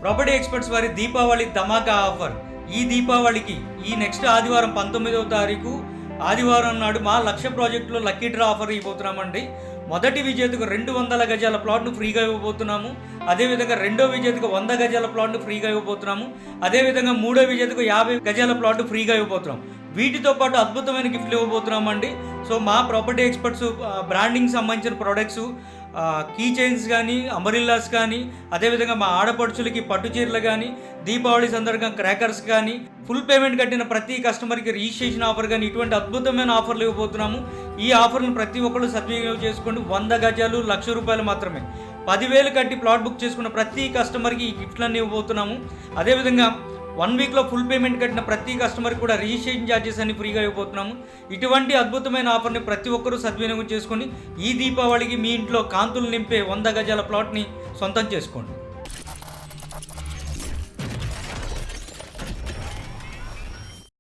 Property experts వారి దీపావళి ధమాకా offer. ఈ దీపావళికి ఈ నెక్స్ట్ ఆదివారం 19వ తారీఖు ఆదివారం నాడు మా లక్ష్య ప్రాజెక్టులో లక్కీ డ్రా ఆఫర్ ఇవ్వబోతున్నామండి. మొదటి విజేతకు 200 గజాల ప్లాట్ను ఫ్రీగా ఇవ్వబోతున్నాము. అదేవిధంగా రెండో విజేతకు 100 గజాల ప్లాట్ను ఫ్రీగా ఇవ్వబోతున్నాము. అదేవిధంగా మూడో విజేతకు 50 గజాల ప్లాట్ ఫ్రీగా ఇవ్వబోతున్నాం. వీటితో పాటు అద్భుతమైన గిఫ్ట్లు ఇవ్వబోతున్నామండి. సో మా ప్రాపర్టీ ఎక్స్పర్ట్స్ బ్రాండింగ్ సంబంధించిన ప్రొడక్ట్స్, కీ చైన్స్ కానీ, అంబరిల్లాస్ కానీ, అదేవిధంగా మా ఆడపడుచులకి పట్టు చీరలు కానీ, దీపావళి సందర్భంగా క్రాకర్స్ కానీ, ఫుల్ పేమెంట్ కట్టిన ప్రతి కస్టమర్కి రిజిస్ట్రేషన్ ఆఫర్ కానీ ఇటువంటి అద్భుతమైన ఆఫర్లు ఇవ్వబోతున్నాము. ఈ ఆఫర్ను ప్రతి ఒక్కరు సద్వినియోగం చేసుకోండి. 100 గజాలు ₹1,00,000 మాత్రమే. 10,000 కట్టి ప్లాట్ బుక్ చేసుకున్న ప్రతి కస్టమర్కి ఈ గిఫ్ట్లన్నీ ఇవ్వబోతున్నాము. అదేవిధంగా 1 వీక్లో ఫుల్ పేమెంట్ కట్టిన ప్రతి కస్టమర్కి కూడా రిజిస్ట్రేషన్ ఛార్జెస్ అన్ని ఫ్రీగా ఇవ్వబోతున్నాము. ఇటువంటి అద్భుతమైన ఆఫర్ని ప్రతి ఒక్కరూ సద్వినియోగం చేసుకొని ఈ దీపావళికి మీ ఇంట్లో కాంతులు నింపే 100 గజాల ప్లాట్ని సొంతం చేసుకోండి.